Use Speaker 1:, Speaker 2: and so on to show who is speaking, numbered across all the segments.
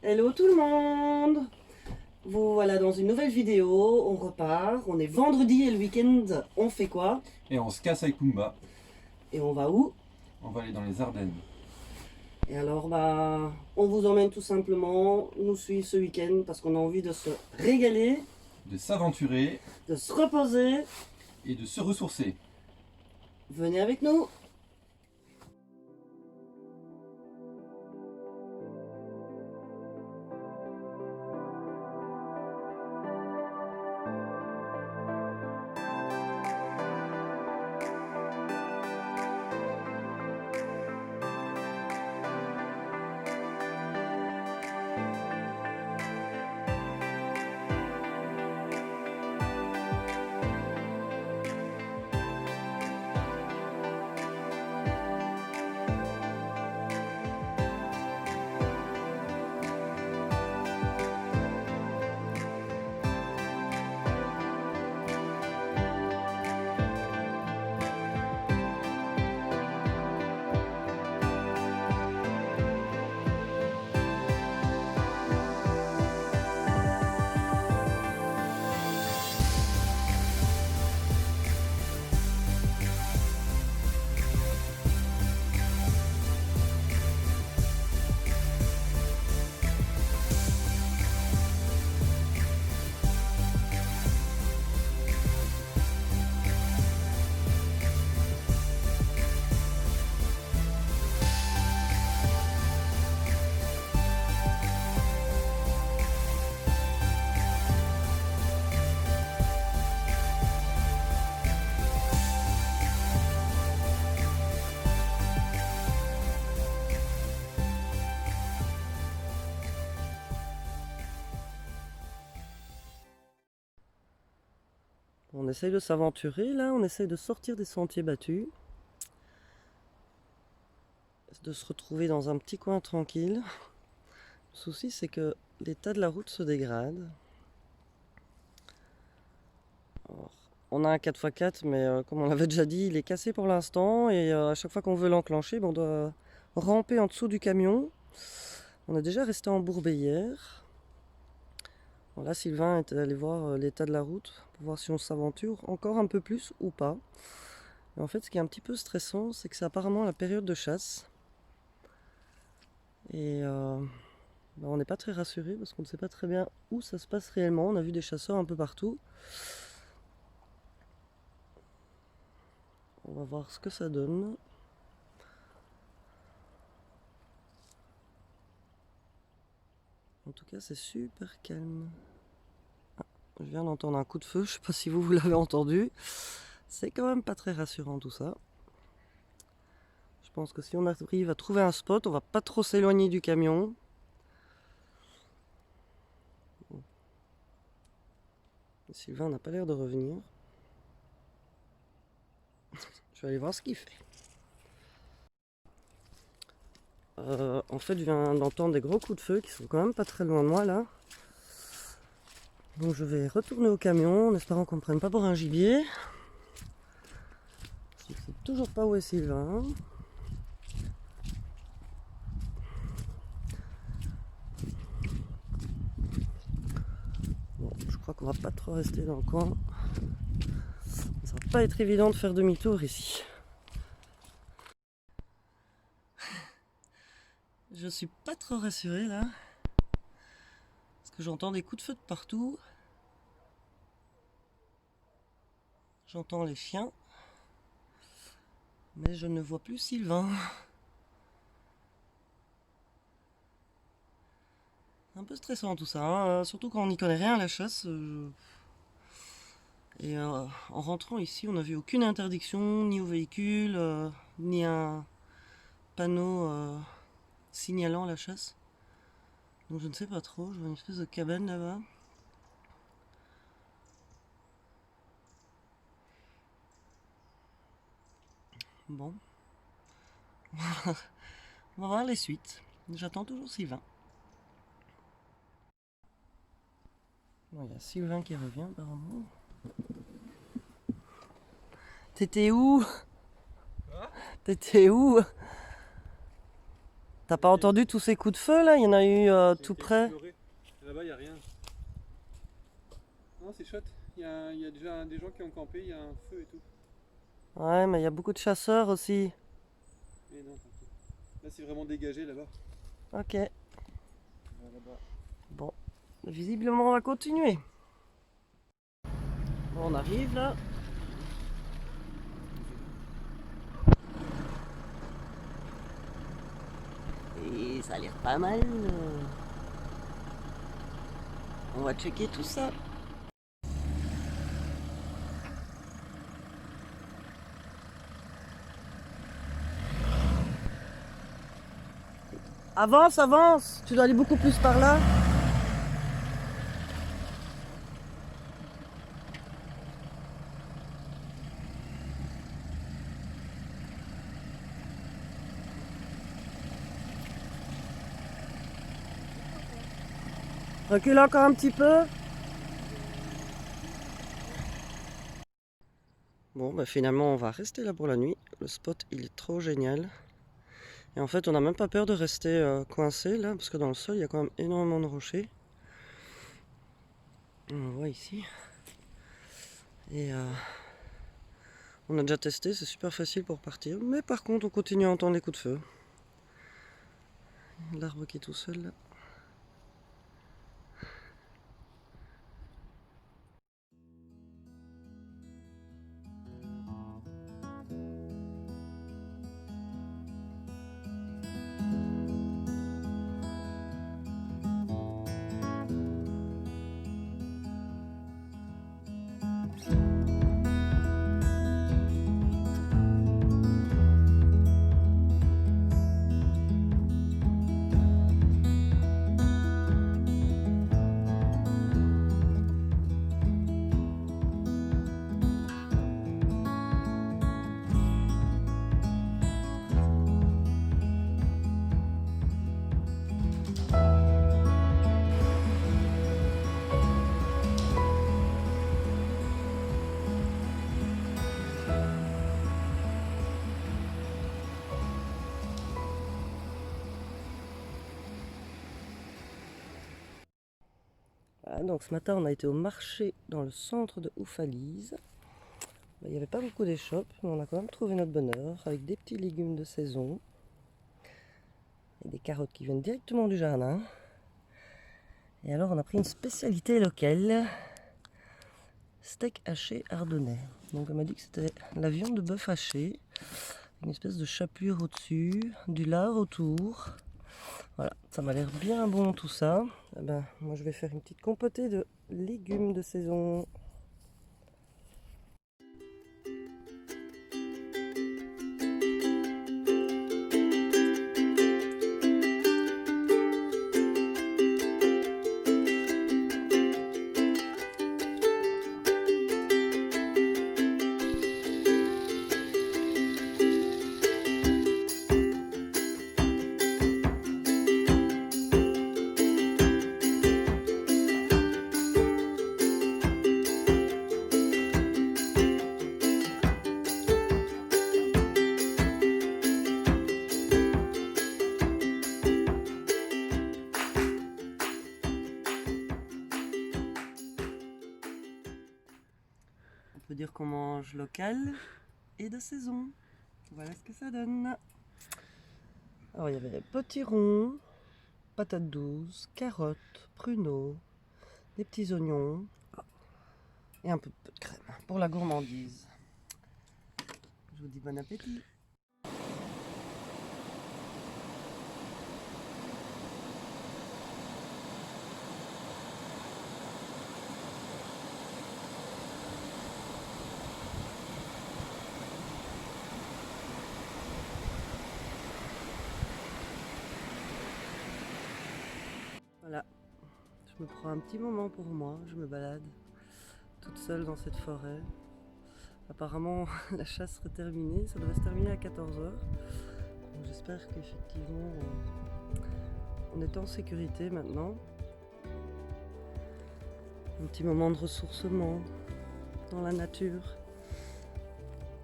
Speaker 1: Hello tout le monde! Vous voilà dans une nouvelle vidéo, on repart, on est vendredi et le week-end, on fait quoi?
Speaker 2: Et on se casse avec Pumba.
Speaker 1: Et on va où?
Speaker 2: On va aller dans les Ardennes.
Speaker 1: Et alors on vous emmène tout simplement nous suivre ce week-end parce qu'on a envie de se régaler,
Speaker 2: De s'aventurer
Speaker 1: de se reposer.
Speaker 2: et de se ressourcer.
Speaker 1: Venez avec nous! On essaye de s'aventurer là, on essaye de sortir des sentiers battus, de se retrouver dans un petit coin tranquille. Le souci c'est que l'état de la route se dégrade. Alors, on a un 4x4 mais comme on l'avait déjà dit, il est cassé pour l'instant et à chaque fois qu'on veut l'enclencher, on doit ramper en dessous du camion. On est déjà resté embourbé hier. Bon, là Sylvain est allé voir l'état de la route pour voir si on s'aventure encore un peu plus ou pas. Et en fait ce qui est un petit peu stressant, c'est que c'est apparemment la période de chasse. Et on n'est pas très rassuré parce qu'on ne sait pas très bien où ça se passe réellement. On a vu des chasseurs un peu partout. On va voir ce que ça donne. En tout cas, c'est super calme. Ah, je viens d'entendre un coup de feu, je sais pas si vous l'avez entendu. C'est quand même pas très rassurant tout ça. Je pense que si on arrive à trouver un spot, on va pas trop s'éloigner du camion. Sylvain n'a pas l'air de revenir. Je vais aller voir ce qu'il fait. En fait, je viens d'entendre des gros coups de feu qui sont quand même pas très loin de moi là. Donc je vais retourner au camion en espérant qu'on ne prenne pas pour un gibier. Je ne sais toujours pas où est Sylvain. Bon, je crois qu'on va pas trop rester dans le coin. Ça va pas être évident de faire demi-tour ici. Je suis pas trop rassuré là. Parce que j'entends des coups de feu de partout. J'entends les chiens. Mais je ne vois plus Sylvain. Un peu stressant tout ça, hein, surtout quand on n'y connaît rien à la chasse. Et en rentrant ici, on n'a vu aucune interdiction, ni aux véhicules, ni un panneau signalant la chasse. Donc je ne sais pas trop, je vois une espèce de cabane là-bas. Bon, on va voir les suites. J'attends toujours Sylvain. Bon, il y a Sylvain qui revient apparemment. T'étais où? T'étais où? T'as pas entendu tous ces coups de feu là? Il y en a eu tout près.
Speaker 3: Là-bas, il n'y a rien. Non, c'est chouette. Il y a déjà des gens qui ont campé, il y a un feu et tout.
Speaker 1: Ouais, mais il y a beaucoup de chasseurs aussi.
Speaker 3: Mais non, t'inquiète. Là, c'est vraiment dégagé là-bas.
Speaker 1: Ok.
Speaker 3: Là-bas.
Speaker 1: Bon, visiblement on va continuer. Bon, on arrive là. Et ça a l'air pas mal. On va checker tout ça. Avance, avance! Tu dois aller beaucoup plus par là. Recule encore un petit peu. Bon, bah finalement, on va rester là pour la nuit. Le spot, il est trop génial. Et en fait, on n'a même pas peur de rester coincé là, parce que dans le sol, il y a quand même énormément de rochers. On voit ici. Et on a déjà testé, c'est super facile pour partir. Mais par contre, on continue à entendre les coups de feu. L'arbre qui est tout seul là. Voilà, donc ce matin, on a été au marché dans le centre de Oufalise. Il n'y avait pas beaucoup d'échoppes, mais on a quand même trouvé notre bonheur avec des petits légumes de saison et des carottes qui viennent directement du jardin. Et alors, on a pris une spécialité locale, steak haché ardennais. Donc, elle m'a dit que c'était la viande de bœuf haché, une espèce de chapelure au-dessus, du lard autour. Voilà, ça m'a l'air bien bon tout ça. Eh ben, moi, je vais faire une petite compotée de légumes de saison. On peut dire qu'on mange local et de saison. Voilà ce que ça donne. Alors il y avait potiron, patates douces, carottes, pruneaux, des petits oignons et un peu de crème pour la gourmandise. Je vous dis bon appétit. Voilà, je me prends un petit moment pour moi, je me balade toute seule dans cette forêt. Apparemment la chasse serait terminée, ça devrait se terminer à 14h. Donc j'espère qu'effectivement on est en sécurité maintenant. Un petit moment de ressourcement dans la nature.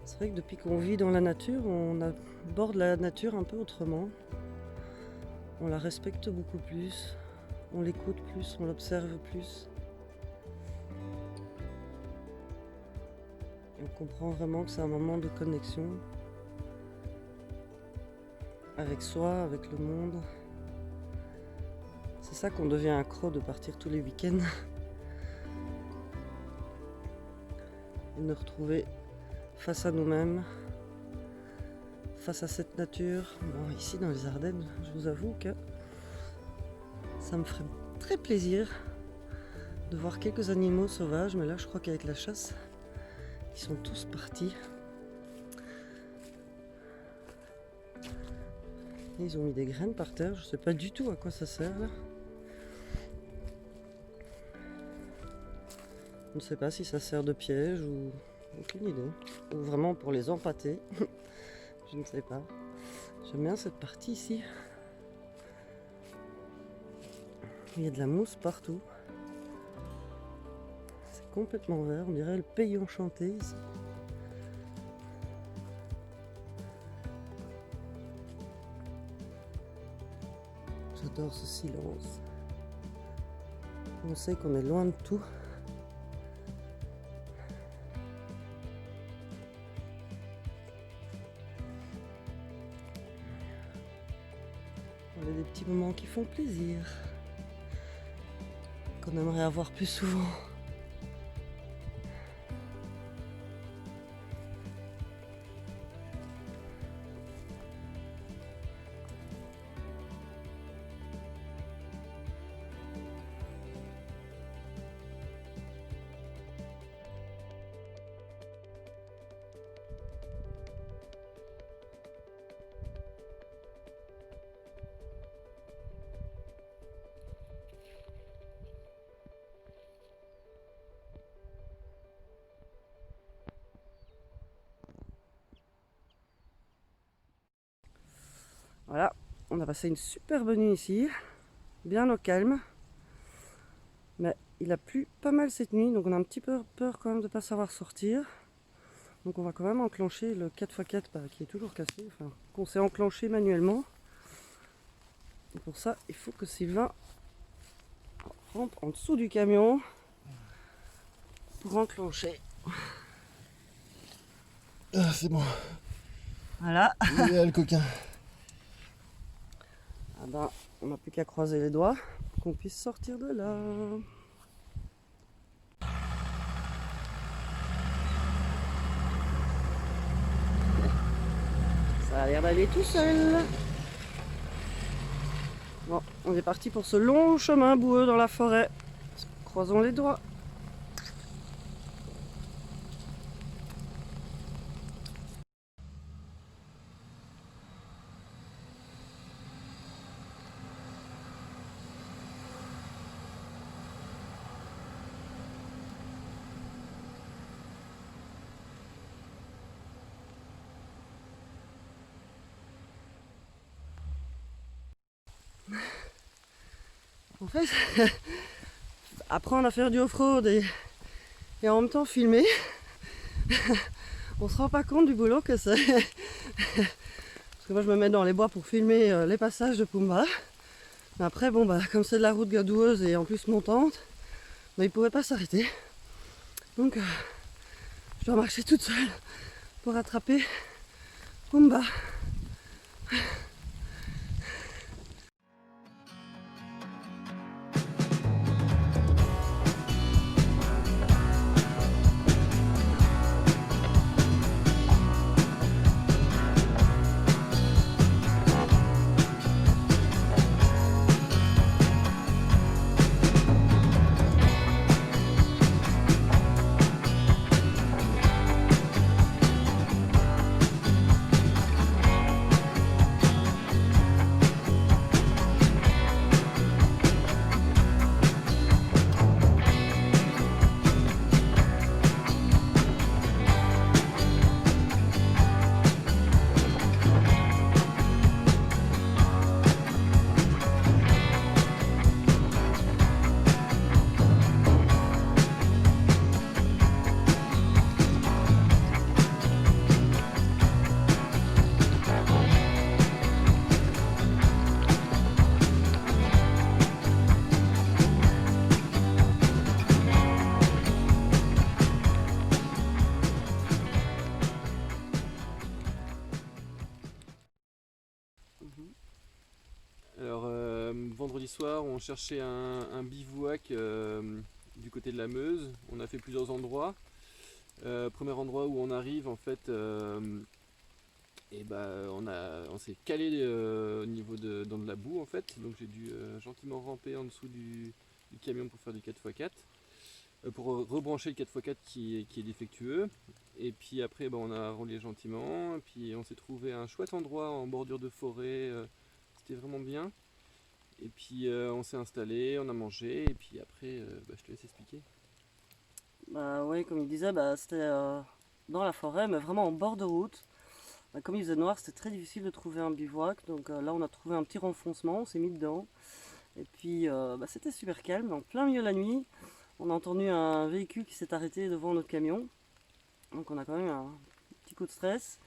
Speaker 1: C'est vrai que depuis qu'on vit dans la nature, on aborde la nature un peu autrement. On la respecte beaucoup plus, on l'écoute plus, on l'observe plus. On comprend vraiment que c'est un moment de connexion avec soi, avec le monde. C'est ça qu'on devient accro de partir tous les week-ends. Et de nous retrouver face à nous-mêmes, face à cette nature. Bon, ici dans les Ardennes, je vous avoue que ça me ferait très plaisir de voir quelques animaux sauvages, mais là je crois qu'avec la chasse, ils sont tous partis. Et ils ont mis des graines par terre, je sais pas du tout à quoi ça sert là. Je ne sais pas si ça sert de piège ou aucune idée. Ou vraiment pour les empâter. Je ne sais pas. J'aime bien cette partie ici. Il y a de la mousse partout. C'est complètement vert, on dirait le pays enchanté ici. J'adore ce silence. On sait qu'on est loin de tout. On a des petits moments qui font plaisir, qu'on aimerait avoir plus souvent. Voilà, on a passé une superbe nuit ici, bien au calme. Mais il a plu pas mal cette nuit, donc on a un petit peu peur quand même de ne pas savoir sortir. Donc on va quand même enclencher le 4x4 qui est toujours cassé, enfin qu'on s'est enclenché manuellement. Et pour ça, il faut que Sylvain rampe en dessous du camion pour enclencher.
Speaker 4: Ah, c'est bon,
Speaker 1: Voilà.
Speaker 4: il est là le coquin.
Speaker 1: Ah ben, on n'a plus qu'à croiser les doigts pour qu'on puisse sortir de là. Ça a l'air d'aller tout seul. Bon, on est parti pour ce long chemin boueux dans la forêt. Croisons les doigts. En fait, apprendre à faire du off-road et en même temps filmer, on se rend pas compte du boulot que c'est. Parce que moi je me mets dans les bois pour filmer les passages de Pumba. Mais après, bon bah comme c'est de la route gadoueuse et en plus montante, bah, il pouvait pas s'arrêter. Donc je dois marcher toute seule pour rattraper Pumba.
Speaker 3: vendredi soir où on cherchait un bivouac du côté de la Meuse. On a fait plusieurs endroits. Premier endroit où on arrive en fait, et on s'est calé au niveau dans de la boue en fait. Donc j'ai dû gentiment ramper en dessous du camion pour faire du 4x4. Pour rebrancher le 4x4 qui est défectueux. Et puis après on a roulé gentiment. Et puis on s'est trouvé un chouette endroit en bordure de forêt. C'était vraiment bien. Et puis on s'est installé, on a mangé. Et puis après, je te laisse expliquer.
Speaker 1: Bah oui, comme il disait, c'était dans la forêt, mais vraiment en bord de route. Comme il faisait noir, c'était très difficile de trouver un bivouac. Donc là, on a trouvé un petit renfoncement, on s'est mis dedans. Et puis c'était super calme. En plein milieu de la nuit, on a entendu un véhicule qui s'est arrêté devant notre camion. Donc on a quand même un petit coup de stress.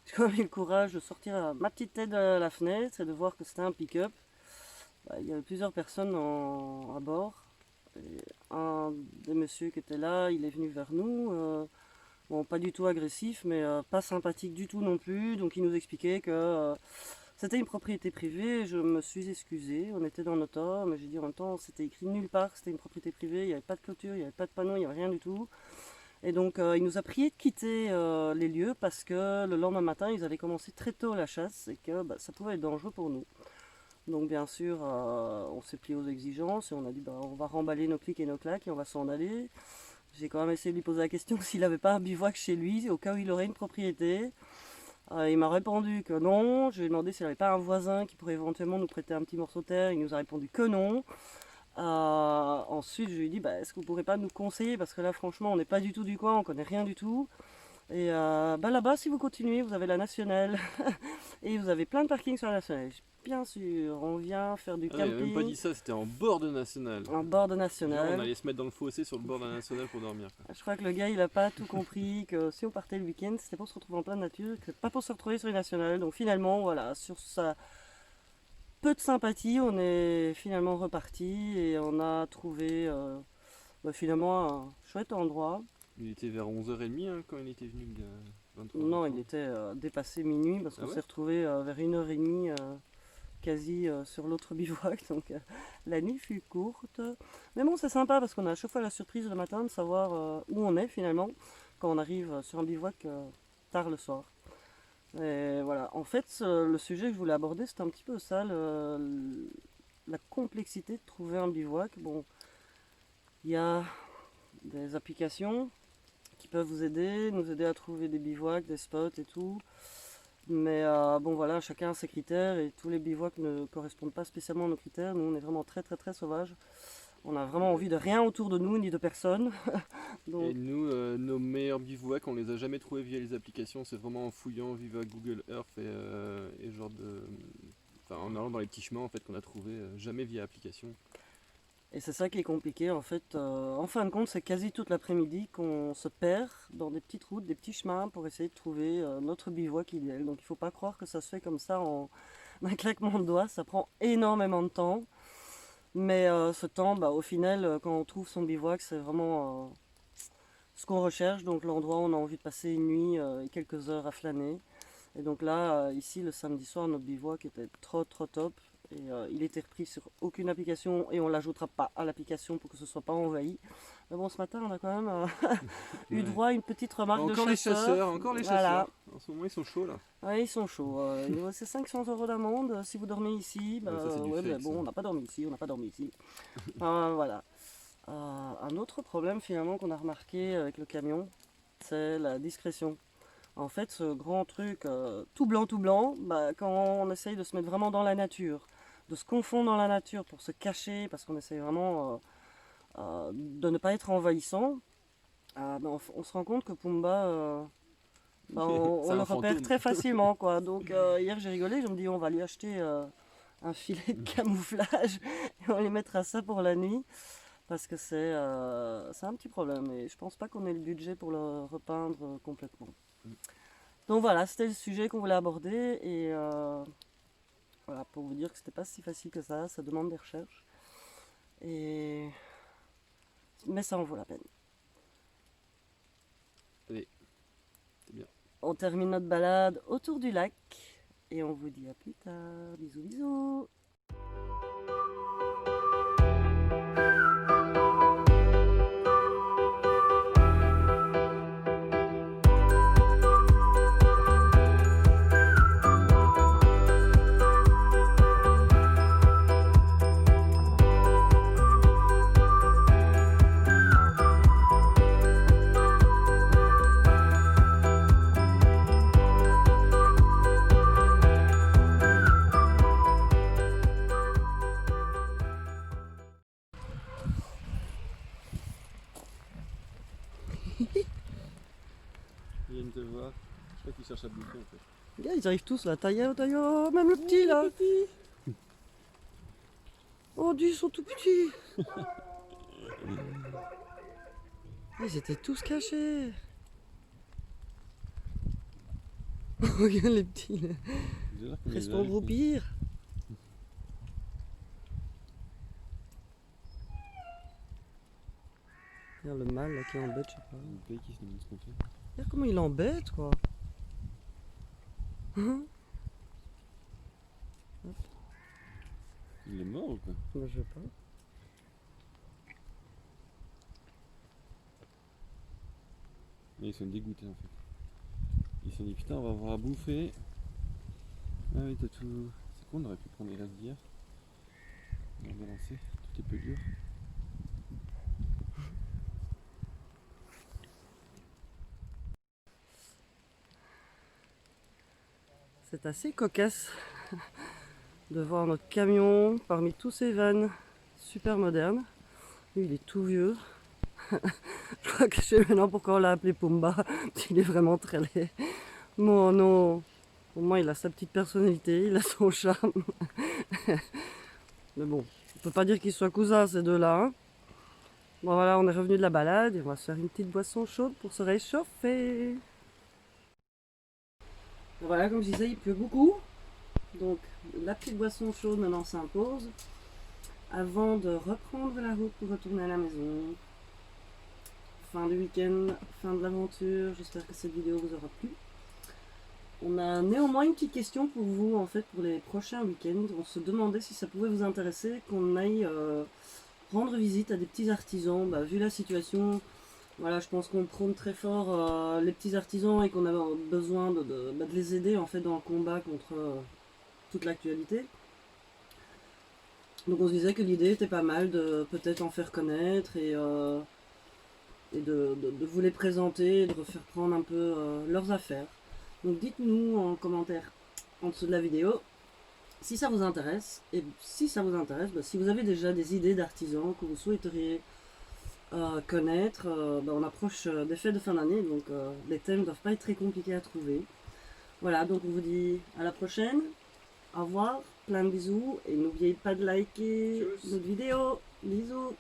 Speaker 1: J'ai quand même eu le courage de sortir ma petite tête de la fenêtre et de voir que c'était un pick-up. Il y avait plusieurs personnes à bord. Et un des messieurs qui était là, il est venu vers nous. Bon, pas du tout agressif, mais pas sympathique du tout non plus. Donc il nous expliquait que c'était une propriété privée. Je me suis excusé. On était dans notre tort, mais j'ai dit en même temps, c'était écrit nulle part que c'était une propriété privée. Il n'y avait pas de clôture, il n'y avait pas de panneau, il n'y avait rien du tout. Et donc il nous a prié de quitter les lieux parce que le lendemain matin, ils avaient commencé très tôt la chasse et que ça pouvait être dangereux pour nous. Donc bien sûr, on s'est plié aux exigences et on a dit on va remballer nos clics et nos claques et on va s'en aller. J'ai quand même essayé de lui poser la question s'il n'avait pas un bivouac chez lui, au cas où il aurait une propriété. Il m'a répondu que non. Je lui ai demandé s'il n'avait pas un voisin qui pourrait éventuellement nous prêter un petit morceau de terre. Il nous a répondu que non. Ensuite, je lui ai dit est-ce que vous ne pourrez pas nous conseiller, parce que là franchement on n'est pas du tout du coin, on connaît rien du tout. Et là-bas, si vous continuez, vous avez la nationale et vous avez plein de parkings sur la nationale. Bien sûr, on vient faire du
Speaker 3: Ah, il a même pas
Speaker 1: camping
Speaker 3: dit ça, c'était en bord de national.
Speaker 1: en bord de
Speaker 3: Genre, on
Speaker 1: nationale.
Speaker 3: allait se mettre dans le fossé sur le bord de la nationale pour dormir, quoi.
Speaker 1: Je crois que le gars il a pas tout compris, que si on partait le week-end, c'était pour se retrouver en pleine nature, que pas pour se retrouver sur les nationales. Donc finalement, voilà, sur sa peu de sympathie, on est finalement reparti et on a trouvé finalement un chouette endroit.
Speaker 3: Il était vers 11h30 hein, quand il était venu le gars. 23h30.
Speaker 1: Non, il était dépassé minuit parce
Speaker 3: Ah
Speaker 1: qu'on
Speaker 3: ouais
Speaker 1: s'est retrouvé vers 1h30 quasi sur l'autre bivouac. Donc la nuit fut courte. Mais bon, c'est sympa parce qu'on a à chaque fois la surprise le matin de savoir où on est finalement quand on arrive sur un bivouac tard le soir. Et voilà, en fait, le sujet que je voulais aborder, c'était un petit peu ça, la complexité de trouver un bivouac. Bon, il y a des applications qui peuvent vous aider, nous aider à trouver des bivouacs, des spots et tout. Mais bon voilà, chacun a ses critères et tous les bivouacs ne correspondent pas spécialement à nos critères. Nous on est vraiment très très très sauvages. On a vraiment envie de rien autour de nous ni de personne. Donc,
Speaker 3: Et nous, nos meilleurs bivouacs, on les a jamais trouvés via les applications, c'est vraiment en fouillant, via Google Earth et genre de. Enfin, en allant dans les petits chemins en fait qu'on a trouvé, jamais via application.
Speaker 1: et c'est ça qui est compliqué en fait. En fin de compte, c'est quasi toute l'après-midi qu'on se perd dans des petites routes, des petits chemins pour essayer de trouver notre bivouac idéal. Donc il ne faut pas croire que ça se fait comme ça en un claquement de doigts. Ça prend énormément de temps. Mais ce temps, au final, quand on trouve son bivouac, c'est vraiment ce qu'on recherche. Donc l'endroit où on a envie de passer une nuit et quelques heures à flâner. Et donc là, ici, le samedi soir, notre bivouac était trop top. Et il était repris sur aucune application et on ne l'ajoutera pas à l'application pour que ce ne soit pas envahi. Mais bon, ce matin, on a quand même eu droit à une petite remarque
Speaker 3: Encore
Speaker 1: de
Speaker 3: les
Speaker 1: chasseurs.
Speaker 3: chasseurs, encore les
Speaker 1: Voilà.
Speaker 3: chasseurs. En ce moment ils sont chauds là.
Speaker 1: Ouais, ils sont chauds. C'est 500 € d'amende si vous dormez ici.
Speaker 3: Ouais, ça, c'est du fake,
Speaker 1: Bon,
Speaker 3: ça.
Speaker 1: on n'a pas dormi ici, on n'a pas dormi ici. Voilà. Un autre problème finalement qu'on a remarqué avec le camion, c'est la discrétion. En fait, ce grand truc tout blanc, quand on essaye de se mettre vraiment dans la nature, de se confondre dans la nature pour se cacher, parce qu'on essaye vraiment de ne pas être envahissant, on se rend compte que Pumba, on
Speaker 3: C'est un
Speaker 1: le repère
Speaker 3: fantôme.
Speaker 1: très facilement, quoi. Donc hier j'ai rigolé, je me dis on va lui acheter un filet de camouflage et on lui mettra ça pour la nuit. Parce que c'est un petit problème et je pense pas qu'on ait le budget pour le repeindre complètement. Donc voilà, c'était le sujet qu'on voulait aborder et voilà, pour vous dire que c'était pas si facile que ça demande des recherches. Mais ça en vaut la peine.
Speaker 3: Allez, c'est bien.
Speaker 1: On termine notre balade autour du lac et on vous dit à plus tard. Bisous bisous.
Speaker 3: viennent te voir. Je crois qu'ils cherchent à bouffer en fait.
Speaker 1: Regarde, ils arrivent tous là. Taillao, taillao, même le petit là. Oh Dieu, ils sont tout petits. Ils étaient tous cachés. Regarde les petits là. Restons groupir. Regarde le mâle là qui embête, je sais pas.
Speaker 3: Le pays qui se demande ce qu'on fait.
Speaker 1: Regarde comment il embête quoi. Hein?
Speaker 3: Il est mort ou quoi?
Speaker 1: Moi, je sais pas.
Speaker 3: Mais ils sont dégoûtés en fait. Ils se sont dit putain on va avoir à bouffer. Ah oui t'as tout. C'est con, on aurait pu prendre les restes d'hier. On va balancer, tout est peu dur.
Speaker 1: C'est assez cocasse de voir notre camion parmi tous ces vannes super modernes. Lui, il est tout vieux. Je crois que je sais maintenant pourquoi on l'a appelé Pumba. Il est vraiment très laid. Bon, non. Au moins, il a sa petite personnalité, il a son charme. Mais bon, on peut pas dire qu'ils soient cousins ces deux-là. Hein. Bon, voilà, on est revenu de la balade et on va se faire une petite boisson chaude pour se réchauffer. Voilà, comme je disais, il pleut beaucoup. Donc, la petite boisson chaude maintenant s'impose avant de reprendre la route pour retourner à la maison. Fin du week-end, fin de l'aventure. J'espère que cette vidéo vous aura plu. On a néanmoins une petite question pour vous, en fait, pour les prochains week-ends. On se demandait si ça pouvait vous intéresser qu'on aille rendre visite à des petits artisans. Bah, vu la situation, voilà, je pense qu'on prône très fort les petits artisans et qu'on a besoin de les aider en fait dans le combat contre toute l'actualité. Donc on se disait que l'idée était pas mal de peut-être en faire connaître et de vous les présenter et de refaire prendre un peu leurs affaires. Donc dites-nous en commentaire en dessous de la vidéo si ça vous intéresse. Et si ça vous intéresse, bah, si vous avez déjà des idées d'artisans que vous souhaiteriez connaître, bah, on approche des fêtes de fin d'année, donc les thèmes ne doivent pas être très compliqués à trouver. Voilà, donc on vous dit à la prochaine. Au revoir, plein de bisous et n'oubliez pas de liker
Speaker 3: Tchuss.
Speaker 1: notre vidéo. Bisous.